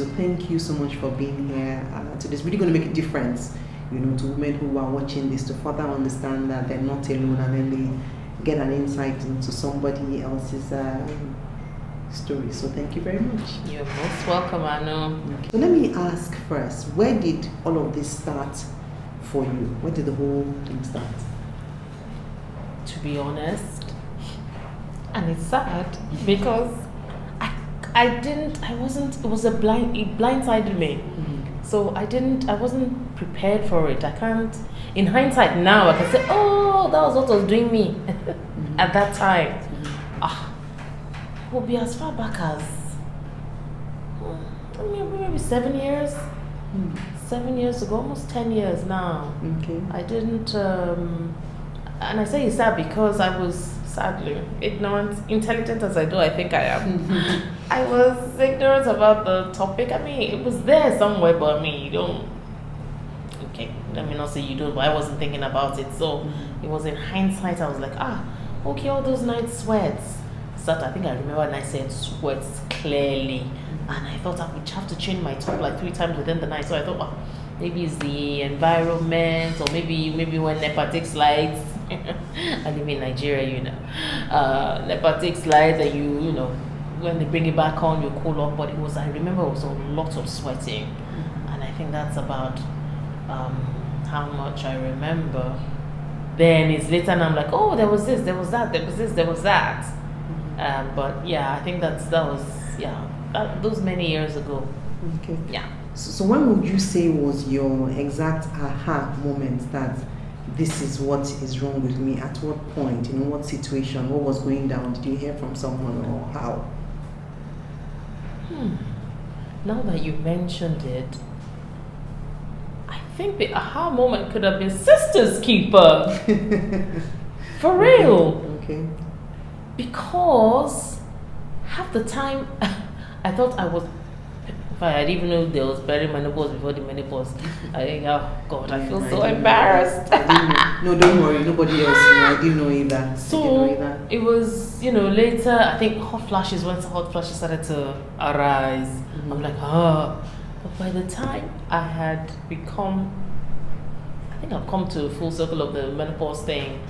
So thank you so much for being here. So it's really going to make a difference, to women who are watching this, to further understand that they're not alone, and then they get an insight into somebody else's story. So thank you very much. You're most welcome, Aanu. Okay. So let me ask first, where did all of this start for you? Where did the whole thing start? To be honest, and it's sad because it was it blindsided me. Mm-hmm. So I wasn't prepared for it. I can't, in hindsight now, I can say, oh, that was what was doing me Mm-hmm. at that time. Mm-hmm. It will be as far back as, maybe 7 years. 7 years ago, almost 10 years now. Okay. I didn't, and I say it's sad because I was sadly ignorant, intelligent as I think I am. Mm-hmm. I was ignorant about the topic. I mean, it was there somewhere, but you don't. Okay, let me not say you don't, but I wasn't thinking about it. So it was in hindsight, I was like, okay, all those night sweats. So I think I remember night sweats clearly. And I thought I would have to change my top like 3 times within the night. So I thought, maybe it's the environment, or maybe when NEPA takes lights. I live in Nigeria, NEPA takes lights, and when they bring it back on, you cool off. But I remember it was a lot of sweating. And I think that's about how much I remember. Then it's later and I'm like, oh, there was this, there was that, there was this, there was that. But yeah, I think that was those many years ago. Okay. Yeah. So when would you say was your exact aha moment that this is what is wrong with me? At what point? What situation? What was going down? Did you hear from someone, or how? Now that you mentioned it, I think the aha moment could have been Sister's Keeper. For real. Okay. Because half the time I thought I was, I didn't even know there was perimenopause before the menopause. I think, oh God, I feel so embarrassed. No, don't worry, nobody else knew. I didn't know either. So it was, later, I think hot flashes started to arise. Mm-hmm. I'm like, But by the time I had become, I think I've come to a full circle of the menopause thing,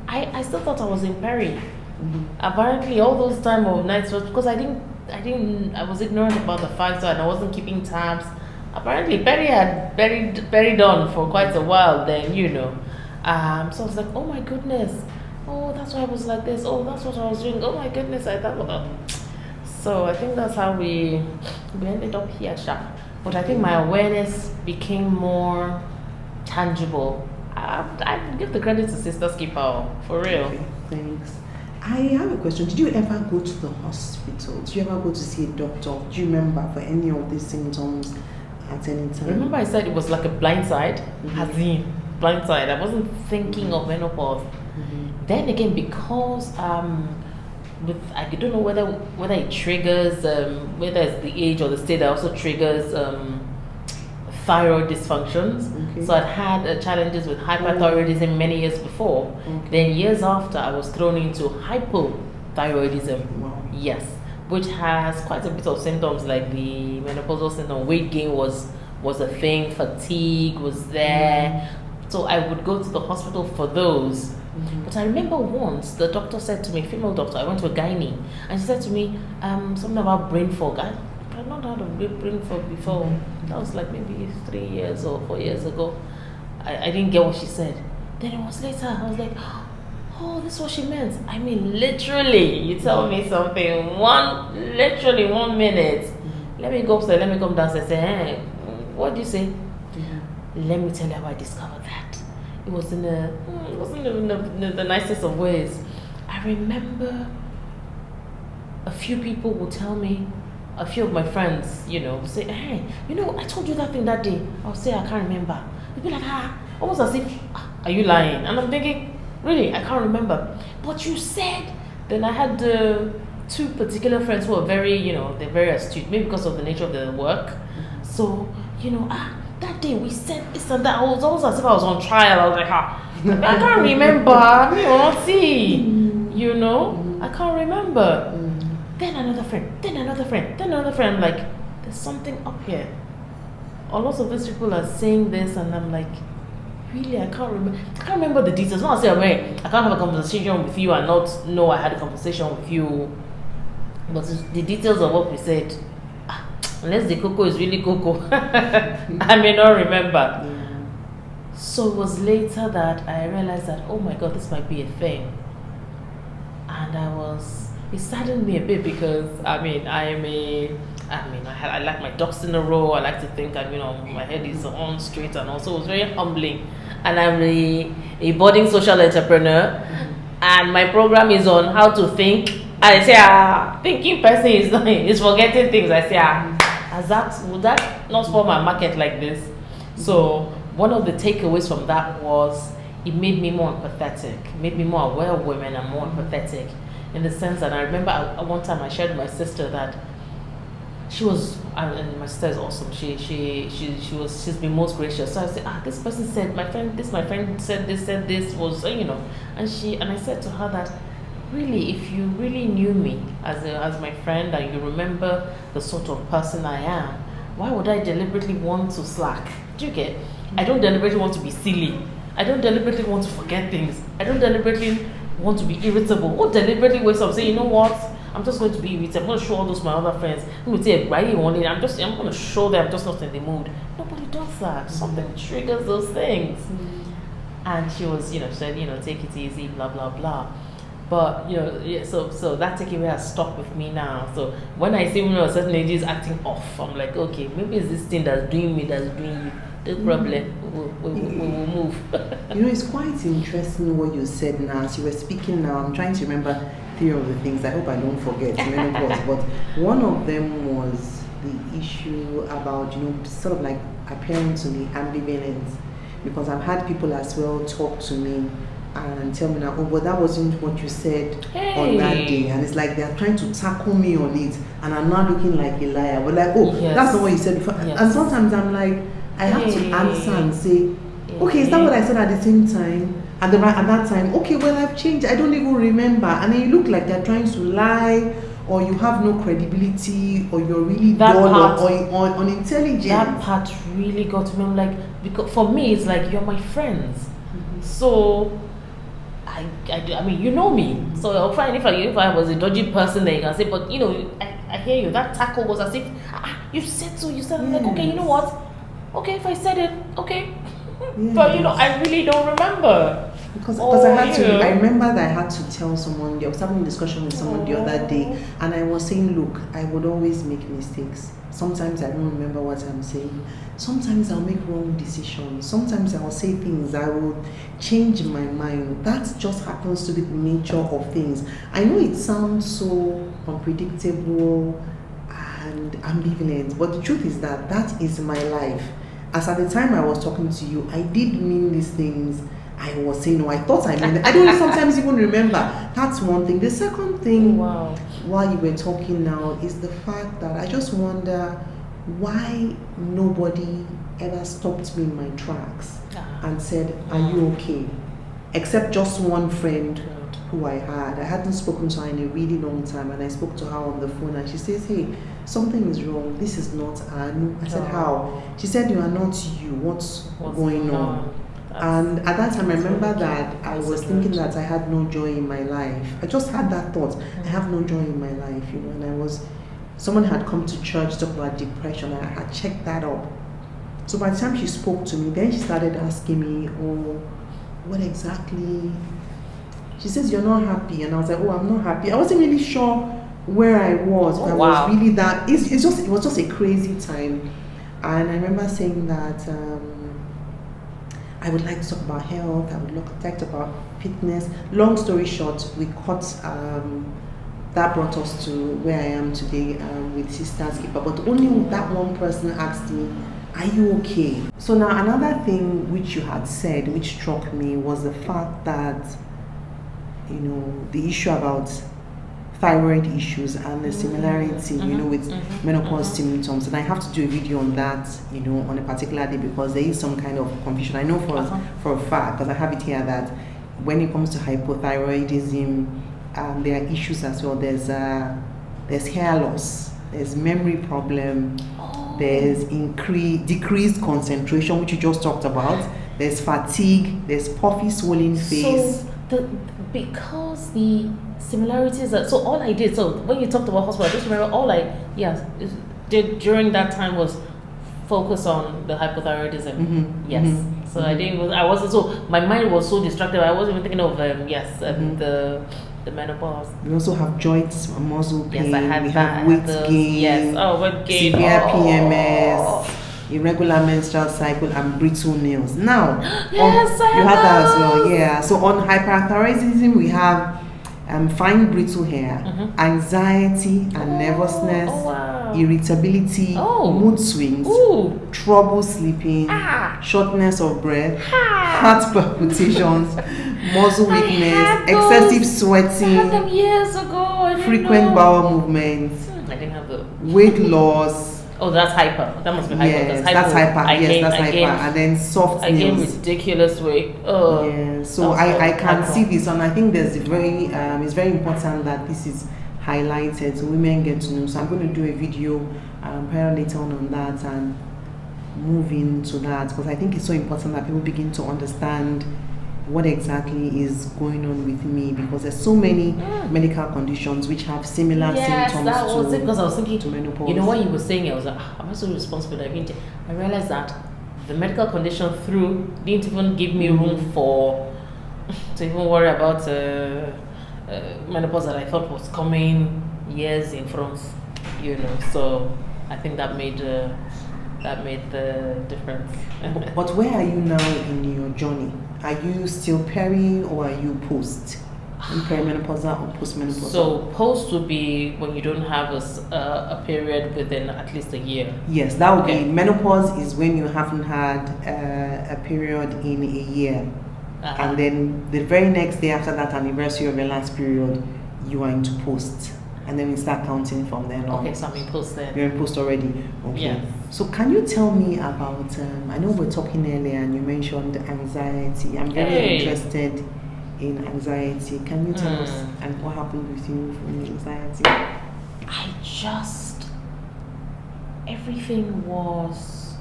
I still thought I was in Peri. Apparently all those time of nights was because I was ignorant about the facts and I wasn't keeping tabs. Apparently Peri had buried on for quite a while then, So I was like, oh my goodness, oh that's why I was like this, oh that's what I was doing, oh my goodness, I thought. So I think that's how we ended up here, But I think my awareness became more tangible. I give the credit to Sister's Keeper, for real. Okay, thanks. I have a question. Did you ever go to the hospital? Did you ever go to see a doctor? Do you remember for any of these symptoms at any time? Remember I said it was like a blindside? As in, blindside. I wasn't thinking of menopause. Then again, because I don't know whether it triggers, whether it's the age or the state that also triggers thyroid dysfunctions. Okay. So I'd had challenges with hyperthyroidism many years before. Okay. Then years after, I was thrown into hypothyroidism. Wow. Yes, which has quite a bit of symptoms like the menopausal syndrome. Weight gain was a thing. Fatigue was there. So I would go to the hospital for those. But I remember once the doctor said to me, female doctor, I went to a gynae, and she said to me something about brain fog. I've not heard of brain fog before. That was like maybe 3 years or 4 years ago. I didn't get what she said. Then it was later, I was like, oh, this is what she meant. I mean, literally, you tell me something, literally 1 minute. Let me go upstairs, let me come downstairs, say, hey, what do you say? Let me tell you how I discovered that. It wasn't in the nicest of ways. I remember a few people would tell me, a few of my friends, say, hey, I told you that thing that day. I'll say, I can't remember. They'd be like, almost as if, are you lying? And I'm thinking, really, I can't remember. But you said. Then I had 2 particular friends who are very, they're very astute, maybe because of the nature of their work. So, that day we said this and that. I was almost as if I was on trial. I was like, I can't remember. I can't remember. Then another friend. I'm like, there's something up here. A lot of these people are saying this, and I'm like, really, I can't remember the details. Not say I can't have a conversation with you and not know I had a conversation with you. But the details of what we said, unless the cocoa is really cocoa, I may not remember. Yeah. So it was later that I realized that, oh my God, this might be a thing. And it saddened me a bit because, I like my ducks in a row. I like to think that, my head is on straight, and also it was very humbling. And I'm a budding social entrepreneur, and my program is on how to think. And I say, thinking person is forgetting things. I say, would that not spoil my market like this? So one of the takeaways from that was it made me more empathetic, made me more aware of women and more empathetic, in the sense that I remember one time I shared with my sister that she was, and my sister is awesome. She's been most gracious. So I said, this person said, my friend said this was, and I said to her that, really, if you really knew me as my friend and you remember the sort of person I am, why would I deliberately want to slack? Do you get? I don't deliberately want to be silly. I don't deliberately want to forget things. I don't deliberately want to be irritable. Or deliberately wake up, say, you know what? I'm just going to be irritated. I'm going to show all those my other friends who would say, why you want it? I'm going to show them I'm just not in the mood. Nobody does that. Something triggers those things. And she was, said, take it easy, blah, blah, blah. But, so that takeaway has stuck with me now. So when I see women of certain ages acting off, I'm like, okay, maybe it's this thing that's doing me, that's doing you. No problem. We'll move. It's quite interesting what you said now. As you were speaking now, I'm trying to remember three of the things. I hope I don't forget menopause. But one of them was the issue about, sort of like appearing to be ambivalent. Because I've had people as well talk to me and tell me now, but that wasn't what you said on that day. And it's like they're trying to tackle me on it. And I'm not looking like a liar. But like, that's not what you said before. Yes. And sometimes I'm like, I have to answer and say, okay, is that what I said at the same time? At that time, okay, well, I've changed. I don't even remember. And then you look like they're trying to lie, or you have no credibility, or you're really dull or unintelligent. That part really got to me. I'm like, because for me, it's like you're my friends. So I mean, you know me. So I'll find if I was a dodgy person, then you can say, but I hear you. That tackle was as if you said so. You said, I'm like, okay, you know what? Okay, if I said it, okay. Yes. But I really don't remember. Because I remember that I had to tell someone, I was having a discussion with someone the other day, and I was saying, look, I would always make mistakes. Sometimes I don't remember what I'm saying. Sometimes I'll make wrong decisions. Sometimes I'll say things, I will change my mind. That just happens to be the nature of things. I know it sounds so unpredictable and ambivalent, but the truth is that is my life. As at the time I was talking to you, I did mean these things I was saying, I thought I meant it. I don't sometimes even remember. That's one thing. The second thing, while you were talking now, is the fact that I just wonder why nobody ever stopped me in my tracks and said, are you okay? Except just one friend who I hadn't spoken to her in a really long time, and I spoke to her on the phone, and she says, hey, something is wrong. This is not Aanu. I said, how? She said, you are not you. What's going on? And at that time, I remember that I was thinking that I had no joy in my life. I just had that thought. I have no joy in my life, and someone had come to church talking about depression. I had checked that up. So by the time she spoke to me, then she started asking me, what exactly? She says, you're not happy. And I was like, I'm not happy. I wasn't really sure where I was. But I was really that. It was just a crazy time. And I remember saying that I would like to talk about health. I would like to talk about fitness. Long story short, we cut. That brought us to where I am today with Sisters Keeper. But only that one person asked me, are you okay? So now another thing which you had said, which struck me, was the fact that, the issue about thyroid issues and the similarity, with menopause symptoms. And I have to do a video on that, on a particular day, because there is some kind of confusion. I know for a fact, because I have it here, that when it comes to hypothyroidism, there are issues as well. There's hair loss, there's memory problem, there's decreased concentration, which you just talked about, there's fatigue, there's puffy swollen face. So because the similarities are, so all I did, so when you talked about hospital, I just remember all I did during that time was focus on the hypothyroidism. Mm-hmm. Yes. Mm-hmm. So I wasn't so, my mind was so distracted, I wasn't even thinking of the menopause. We also have joints, muscle pain. Yes, I had we that. have weight gain. Yes. Oh, weight gain. Severe PMS, irregular menstrual cycle, and brittle nails. Now, yes, you had that as well. Yeah. So on hyperthyroidism, we have fine brittle hair, anxiety and nervousness, irritability, mood swings, trouble sleeping, shortness of breath, heart palpitations, muscle weakness, excessive sweating, I had them years ago. frequent bowel movements, I didn't have the weight loss. Oh, that's hyper. That must be hyper. Yes, that's hyper. And then soft I gained nails. ridiculous weight. Oh, yeah. So I can see this, and I think there's it's very important that this is highlighted so women get to know. So I'm going to do a video probably later on that and move into that, because I think it's so important that people begin to understand what exactly is going on with me, because there's so many medical conditions which have similar symptoms. That was it, because I was thinking to menopause. You know what you were saying, I was like, am I so responsible? I realized that the medical condition didn't even give me room to even worry about menopause that I thought was coming years in front, so I think that made the difference. But where are you now in your journey? Are you still peri, or are you post? Perimenopausal or postmenopausal? So post would be when you don't have a period within at least a year. Yes, that would be menopause is when you haven't had a period in a year. And then the very next day after that anniversary of your last period, you are into post. And then we start counting from then on. Okay, so I'm in post then. You're in post already? Okay. Yeah. So can you tell me about, I know we were talking earlier and you mentioned anxiety. I'm very interested in anxiety. Can you tell us and what happened with you from anxiety? Everything was,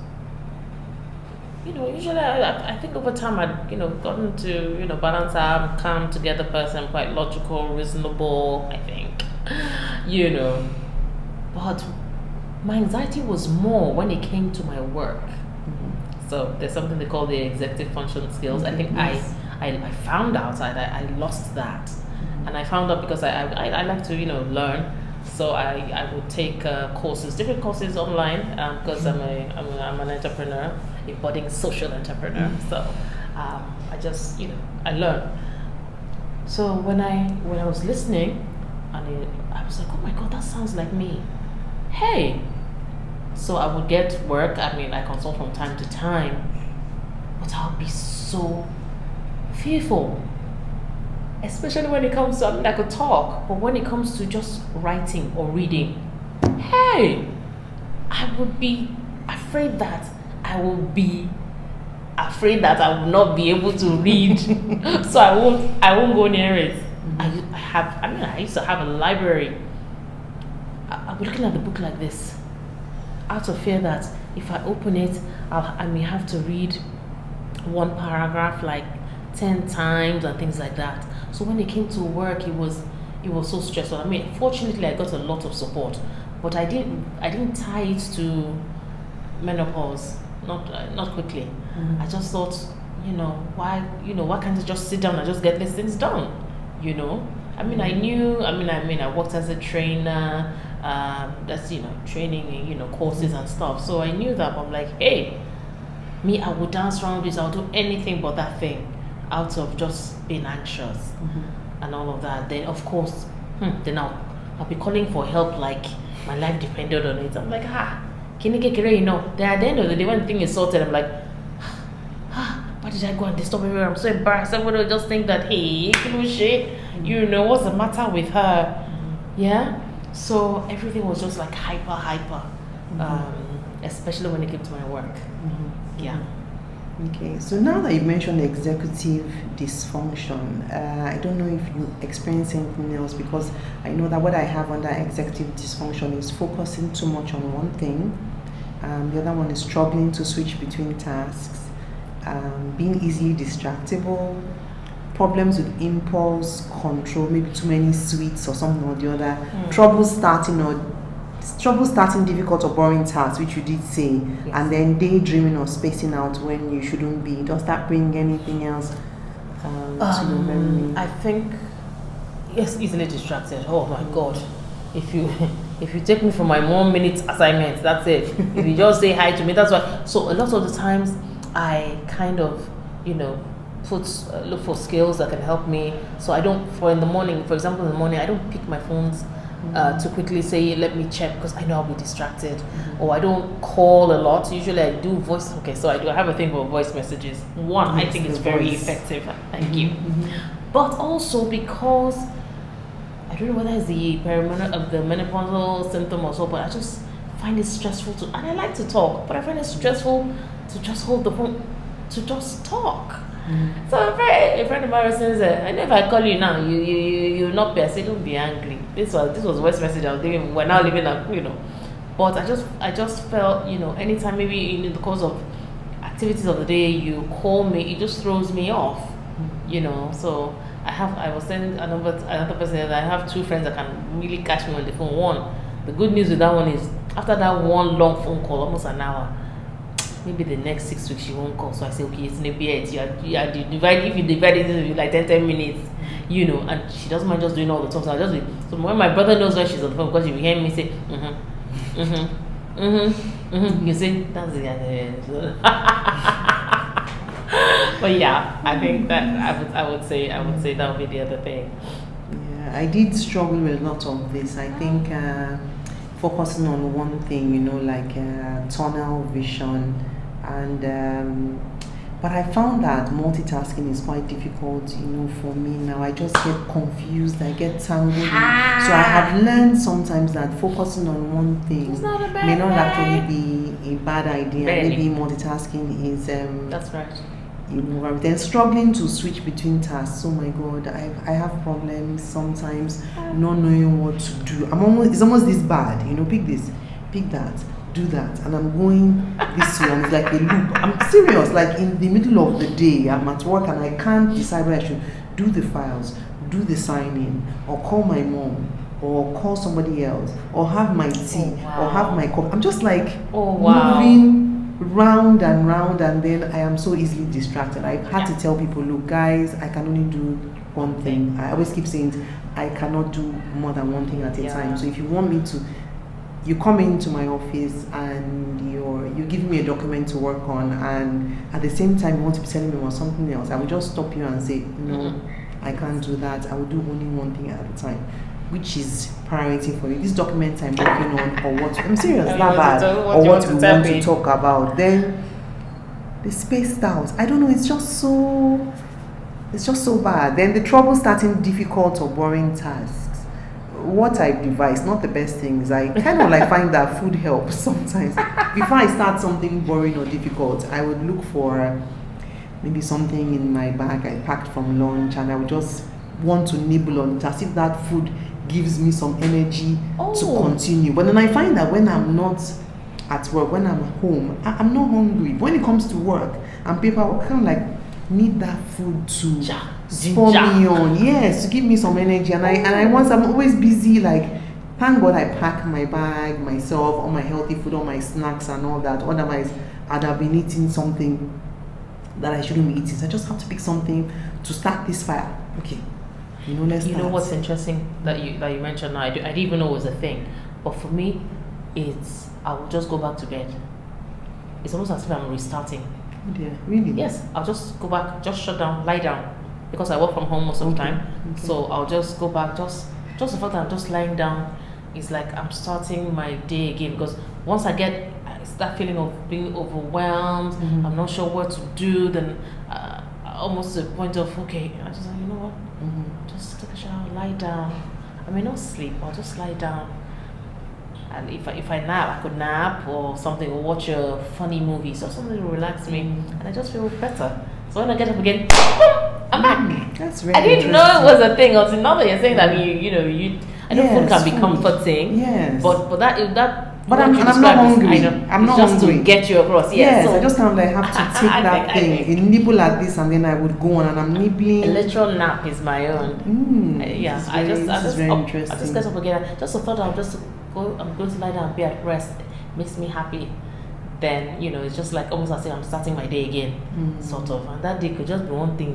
usually I think over time I'd, gotten to, balance out, calm together person, quite logical, reasonable, I think. But my anxiety was more when it came to my work. So there's something they call the executive function skills. I think I found out I lost that, and I found out because I like to learn. So I would take different courses online because I'm an entrepreneur, a budding social entrepreneur. So I just I learn. So when I was listening, and I was like, oh my God, that sounds like me. Hey. So I would get work. I consult from time to time, but I'll be so fearful, especially when it comes to, I could talk, but when it comes to just writing or reading, hey, I would be afraid that I will not be able to read. So I won't go near it. I used to have a library. I'll be looking at the book like this, out of fear that if I open it, I may have to read one paragraph like 10 times and things like that. So when it came to work, it was so stressful. Fortunately, I got a lot of support, but I didn't tie it to menopause. Not quickly. I just thought, why can't I just sit down and just get these things done? I worked as a trainer. That's training, courses and stuff. So I knew that. But I'm like, hey, I would dance around this. I'll do anything but that thing, out of just being anxious and all of that. Then of course, then I'll be calling for help like my life depended on it. I'm like, then at the end of the day, when the thing is sorted, I'm like, why did I go and disturb her? I'm so embarrassed. Everybody will just think that, hey, what's the matter with her? Yeah. So everything was just like hyper, especially when it came to my work. Yeah. Okay, so now that you've mentioned executive dysfunction, I don't know if you experience anything else, because I know that what I have under executive dysfunction is focusing too much on one thing. The other one is struggling to switch between tasks, being easily distractible, problems with impulse control, maybe too many sweets or something or the other, trouble starting difficult or boring tasks, which you did say, Yes. and then daydreaming or spacing out when you shouldn't be. Does that bring anything else to your memory? I think, yes, easily distracted. Oh my God. If you if you take me for my 1 minute assignment, that's it. If you just say hi to me, that's why. So a lot of the times I kind of, look for skills that can help me. So I don't, in the morning, for example, in the morning, I don't pick my phones to quickly say, let me check, because I know I'll be distracted. Or I don't call a lot. Usually I do voice. Okay, so I have a thing for voice messages. One, I think it's very effective. Thank you. But also because I don't know whether it's the menopausal symptom or so, but I just find it stressful and I like to talk, but I find it stressful to just hold the phone, to just talk. So a friend of mine says, I know if I call you now, you'll not be. I say, don't be angry. This was voice message I was giving. We're now living up, But I just felt, anytime maybe in the course of activities of the day you call me, it just throws me off, So I was telling another person that I have 2 friends that can really catch me on the phone. One, the good news with that one is after that one long phone call, almost an hour, maybe the next 6 weeks she won't call. So I say, okay, it's maybe if you divide it into like 10 minutes, and she doesn't mind just doing all the talks. So when my brother knows when she's on the phone, because you hear me say, you say, that's the But yeah, I think that I would say that would be the other thing. Yeah, I did struggle with a lot of this. I think focusing on one thing, like tunnel vision, and but I found that multitasking is quite difficult, for me now. I just get confused, I get tangled. So I have learned sometimes that focusing on one thing may not actually be a bad idea. Maybe multitasking is that's right. Then struggling to switch between tasks. Oh my God, I have problems sometimes not knowing what to do. It's almost this bad, pick this, pick that, do that, and I'm going this way, and it's like a loop. I'm serious, like in the middle of the day, I'm at work and I can't decide whether I should do the files, do the signing, or call my mom, or call somebody else, or have my tea, or have my coffee. I'm just like moving round and round, and then I am so easily distracted. I had to tell people, look guys, I can only do one thing. I always keep saying I cannot do more than one thing at a time. So if you want me to, you come into my office and you give me a document to work on, and at the same time you want to be telling me about something else, I will just stop you and say, no, I can't do that. I will do only one thing at a time, which is priority for you. This document I'm working on, or what I'm serious, not bad, or what we want to talk about. Then the spaced out. I don't know. It's just so bad. Then the trouble starting difficult or boring tasks. What I devise, not the best things. I kind of like find that food helps sometimes. Before I start something boring or difficult, I would look for maybe something in my bag I packed from lunch, and I would just want to nibble on it as if that food gives me some energy to continue. But then I find that when I'm not at work, when I'm home, I'm not hungry. When it comes to work and paperwork, I kind of like need that food to spur me on. Yes, to give me some energy. And once I'm always busy, like, thank God I pack my bag myself, all my healthy food, all my snacks and all that. Otherwise, I'd have been eating something that I shouldn't be eating. So I just have to pick something to start this fire. Okay. Let's start. What's interesting that you mentioned now? I didn't even know it was a thing, but for me, I will just go back to bed. It's almost as if I'm restarting. Oh dear, really? Yes, I'll just go back, just shut down, lie down, because I work from home most of the time. Okay. So I'll just go back, just the fact that I'm just lying down, it's like I'm starting my day again. Because once I get that feeling of being overwhelmed, I'm not sure what to do, then almost to the point of, okay, I just like, you know what? Just take a shower, lie down. I may not sleep, I'll just lie down And if I nap, I could nap or something, or watch a funny movie, so something to relax me, and I just feel better. So when I get up again, I'm back. That's very I didn't know it was a thing until now that you're saying that I know food can be comforting. Yes. But that. But I'm not hungry. I'm not just hungry. to get you across. Yes, So I just kind of like have to take that thing. You nibble at this, and then I would go on, and I'm nibbling. A literal nap is my own. I just get up again. Just the thought I'm going to lie down and be at rest makes me happy. Then it's just like almost as if I'm starting my day again, sort of. And that day could just be one thing,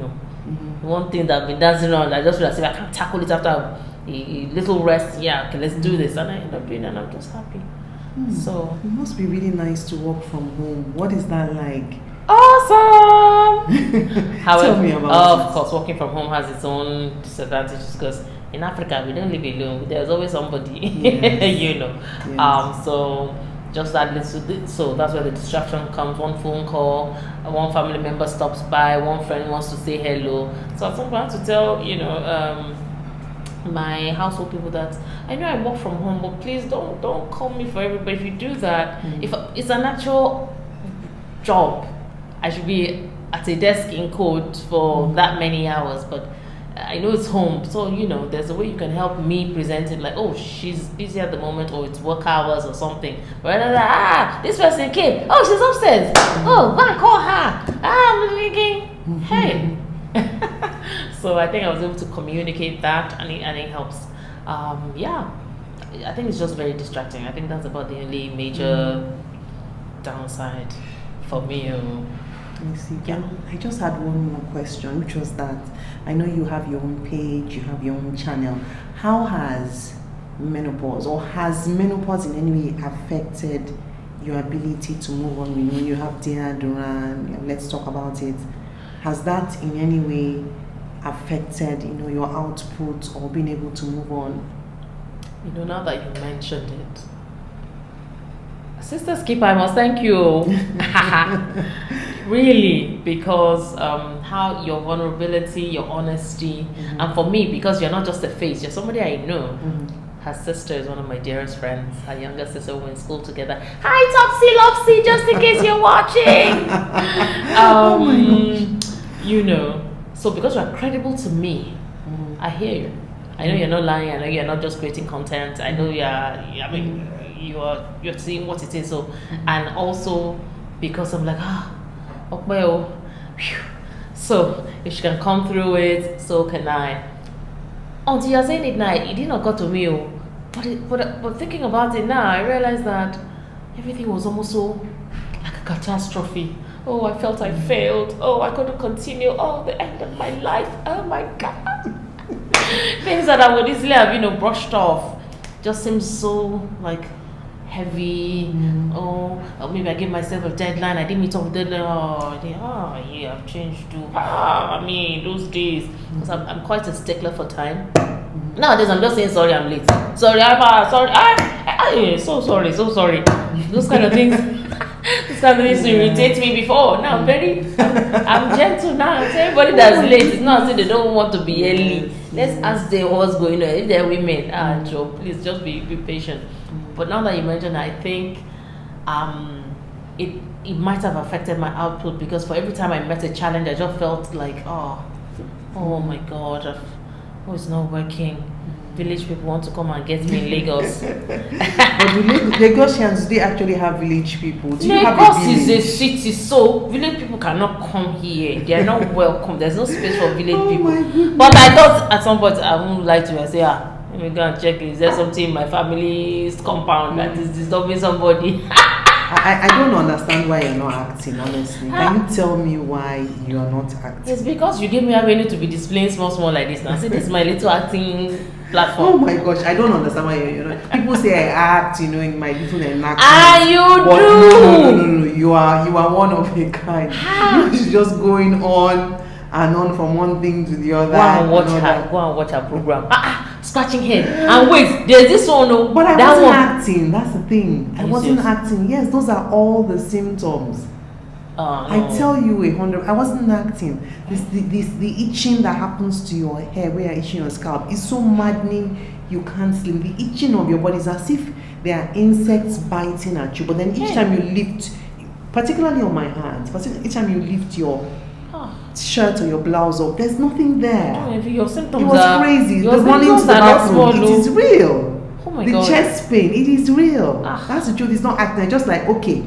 one thing that I've been dancing on. I just feel as if I can't tackle it after a little rest. Yeah, okay, let's do this, and I end up doing it, and I'm just happy. So it must be really nice to work from home. What is that like? Awesome. However, Tell me about it. of course, working from home has its own disadvantages because in Africa we don't live alone. There's always somebody, Yes. Yes. So just that little, so that's where the distraction comes. One phone call, one family member stops by, one friend wants to say hello. So at some point I have to tell my household people that I know I work from home, but please don't call me for everybody. If you do that, if it's an actual job, I should be at a desk in code for that many hours. But I know it's home, so there's a way you can help me present it. Like, oh, she's busy at the moment, or it's work hours or something. Rather than this person came. Oh, she's upstairs. Oh, go and call her. I'm thinking, hey. So I think I was able to communicate that, and it helps. I think it's just very distracting. I think that's about the only major downside for me. I see. I just had one more question, which was that I know you have your own page, you have your own channel. How has menopause in any way affected your ability to move on? You have Yetunde Durand. Let's talk about it. Has that in any way affected, your output or being able to move on? Now that you mentioned it, Sister Skipper, I must thank you. Really, because how your vulnerability, your honesty, and for me, because you're not just a face, you're somebody I know. Her sister is one of my dearest friends. Her younger sister, we were in school together. Hi, Topsy Lopsy, just in case you're watching. Oh my gosh. So because you're credible to me, I hear you. I know you're not lying. I know you're not just creating content. I know you're seeing what it is. So, and also because I'm like, well, so if she can come through it, so can I. Until you're saying it now, it did not go to me. But thinking about it now, I realized that everything was almost so like a catastrophe. Oh, I felt I failed. Oh, I couldn't continue. Oh, the end of my life. Oh my God. Things that I would easily have, brushed off, just seems so like heavy. Oh, maybe I gave myself a deadline. I didn't meet up with deadline. I've changed too. Those days. Because I'm quite a stickler for time. Nowadays, I'm just saying sorry, I'm late. Sorry, I'm sorry. So sorry. Those kind of things. This kind of things to irritate me before. Now I'm gentle now. Everybody that's late, it's not as if they don't want to be early. Let's ask them what's going on. If they're women, Joe, please just be patient. But now that you mentioned, I think it might have affected my output, because for every time I met a challenge, I just felt like, oh my God, it's not working. Village people want to come and get me in Lagos. But do Lagosians, they actually have village people? Lagos is a city, so village people cannot come here. They are not welcome. There's no space for village people. But I thought at some point I wouldn't lie to you and say, let me go and check. Is there something in my family's compound that is disturbing somebody? I don't understand why you're not acting, honestly. Can you tell me why you are not acting? It's because you gave me avenue to be displaying small like this now. See, this is my little acting platform. Oh my gosh, I don't understand why you're people say I act, in my little enactment. You do! No. You are one of a kind. You're just going on and on from one thing to the other. Go and watch her program. Scratching head. And wait, there's this one. But I wasn't acting. That's the thing. I wasn't acting. Yes, those are all the symptoms. I tell you 100. I wasn't acting. The itching that happens to your hair where you're itching your scalp is so maddening. you can't sleep. The itching of your body is as if there are insects biting at you. But then each time you lift, particularly on my hands, each time you lift your shirt or your blouse up, there's nothing there. Oh, your symptoms it was crazy. The running to the bathroom, it is real. Oh my the God. chest pain, it is real. That's the truth. It's not acting. Just like, okay,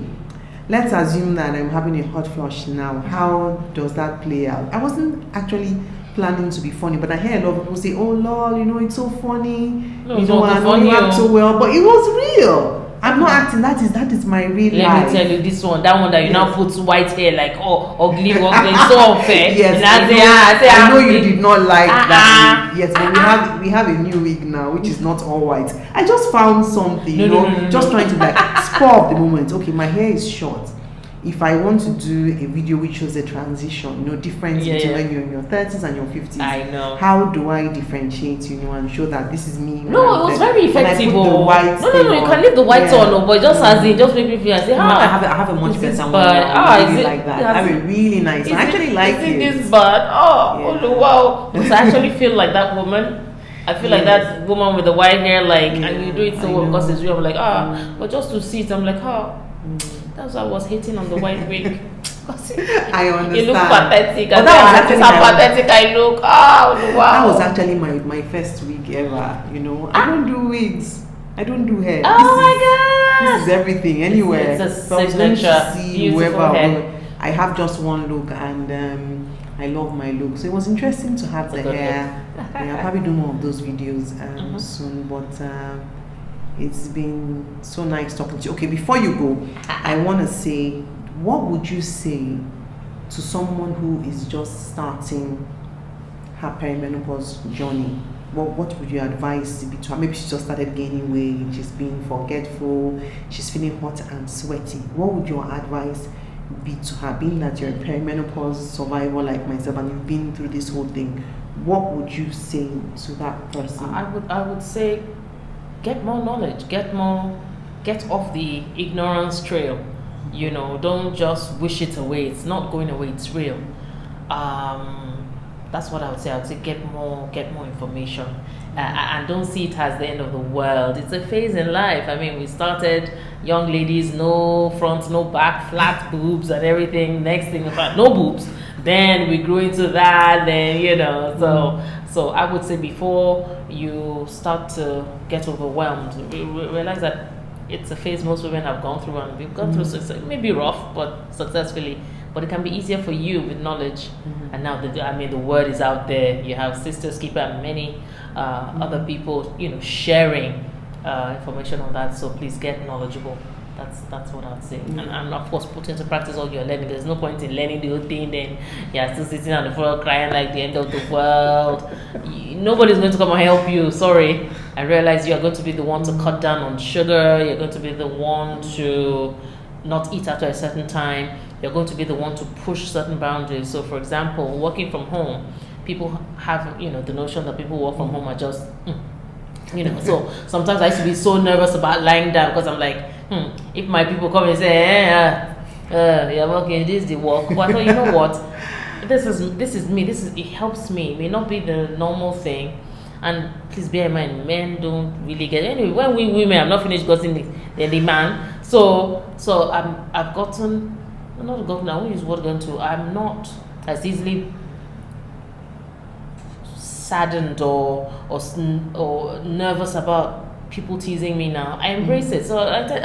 let's assume that I'm having a hot flush now. How does that play out? I wasn't actually planning to be funny, but I hear a lot of people say, "Oh lol, it's so funny. No, I know you act so well," but it was real. I'm not acting. That is my real life. Let me tell you this one, that one that you now put white hair like ugly, it's so unfair. Yes, I know you did not like that wig. Yes, but we have a new wig now, which is not all white. I just found something, just trying to like spur up the moment. Okay, my hair is short. If I want to do a video which shows a transition, difference between when you're in your 30s and your 50s. I know. How do I differentiate, and show that this is me? No, it was very effective. No, you can leave the white on, but just as in, just make me feel, I say, I have a much better one. I really like that. I have a really nice one. I actually like it. This bad. Oh, wow. So I actually feel like that woman. I feel like that woman with the white hair, and you do it so well because it's real. I'm like, but just to see it, I'm like, that's why I was hating on the white wig. I understand. You look pathetic. But that was actually how pathetic I look. Oh, wow. That was actually my first wig ever. I don't do wigs. I don't do hair. Oh my God. This is everything. Anywhere. It's so I was going to see whoever. Hair. I have just one look, and I love my look. So it was interesting to have the hair. I'll probably do more of those videos soon. But it's been so nice talking to you. Okay, before you go, I want to say, what would you say to someone who is just starting her perimenopause journey? What would you advise to her? Maybe she just started gaining weight, she's being forgetful, she's feeling hot and sweaty. What would your advice be to her, being that you're a perimenopause survivor like myself and you've been through this whole thing? What would you say to that person? I would say, get more knowledge, get off the ignorance trail. Don't just wish it away. It's not going away, it's real. That's what I would say. I would say get more information, and don't see it as the end of the world. It's a phase in life. I mean, we started young ladies, no front, no back, flat boobs and everything. Next thing, no boobs. Then we grew into that. Then so I would say before you start to get overwhelmed, realize that it's a phase most women have gone through, and we've gone through success. It may be rough, but successfully. But it can be easier for you with knowledge. And now the word is out there. You have Sisters Keeper and many other people, sharing information on that. So please get knowledgeable. That's what I'd say. And of course, put into practice all you're learning. There's no point in learning the whole thing, then you're still sitting on the floor crying like the end of the world. Nobody's going to come and help you. Sorry. I realize you are going to be the one to cut down on sugar. You're going to be the one to not eat after a certain time. You're going to be the one to push certain boundaries. So, for example, working from home, people have the notion that people work from home are just So sometimes I used to be so nervous about lying down because I'm like, if my people come and say, you're working, this is the work. But I thought, you know what? This is me. It helps me. It may not be the normal thing. And please bear in mind, men don't really get anyway. When we women, I'm not finished getting the man. So I've gotten. I'm not gotten. I won't use word "gotten to." I'm not as easily saddened or nervous about people teasing me now. I embrace it. So I tell,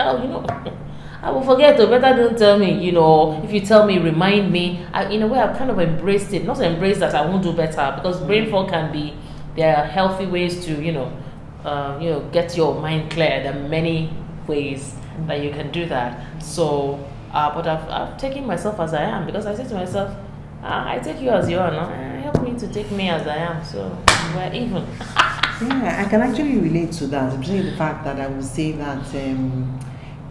I will forget. Or better don't tell me. If you tell me, remind me. In a way, I've kind of embraced it. Not embraced that I won't do better, because brain fog can be. There are healthy ways to get your mind clear. There are many ways that you can do that. So, but I've taken myself as I am, because I say to myself, I take you as you are now. Help me to take me as I am. So we're even. Yeah, I can actually relate to that. Especially the fact that I would say that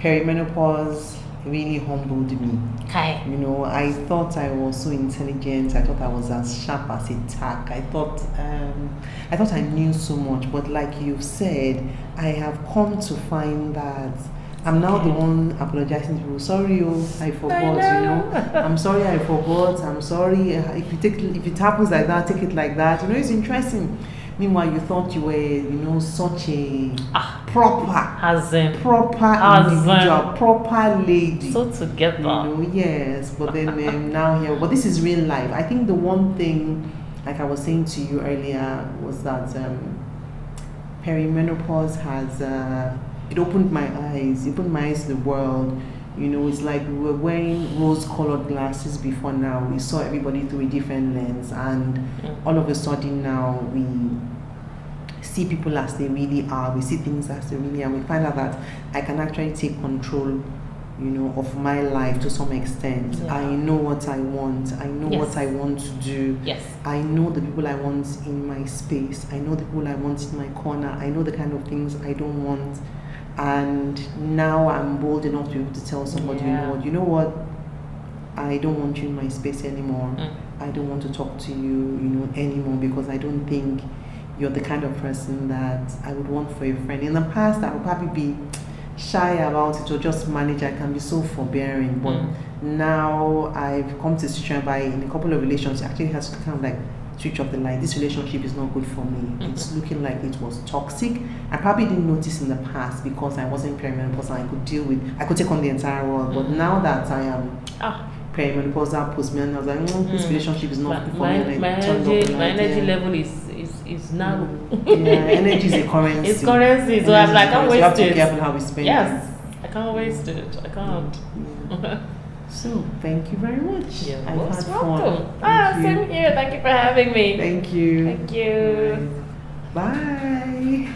perimenopause really humbled me. Hi. I thought I was so intelligent. I thought I was as sharp as a tack. I thought I knew so much. But like you've said, I have come to find that I'm now the one apologizing to people. Sorry, I forgot. I'm sorry, I forgot. I'm sorry. If it happens like that, take it like that. It's interesting Meanwhile, you thought you were, you know, such a proper Hasn't. individual, proper lady. So together. You know, yes. But then now here, but this is real life. I think the one thing, like I was saying to you earlier, was that perimenopause has it opened my eyes. It opened my eyes to the world. You know, it's like we were wearing rose-colored glasses before. Now we saw everybody through a different lens, and all of a sudden now we see people as they really are. We see things as they really are. We find out that I can actually take control, you know, of my life to some extent. Yeah. I know what I want. I know what I want to do. Yes. I know the people I want in my space. I know the people I want in my corner. I know the kind of things I don't want. And now I'm bold enough to be able to tell somebody, you know what, I don't want you in my space anymore. I don't want to talk to you, you know, anymore, because I don't think you're the kind of person that I would want for a friend. In the past, I would probably be shy about it or just manage. I can be so forbearing, but now I've come to a situation by in a couple of relations, actually has to kind of like switch off the light. This relationship is not good for me. It's looking like it was toxic. I probably didn't notice in the past because I wasn't perimenopausal. I could take on the entire world. But now that I am perimenopausal, postmenopausal, I was like, this relationship is not good for me. My energy level is now. Energy is a currency. It's currency, so I'm like, I can't waste it. You have to be careful how we spend it. Yes, I can't waste it. I can't. So, thank you very much. You're I've most had welcome. fun. Same here. Thank you for having me. Thank you. Thank you. Bye.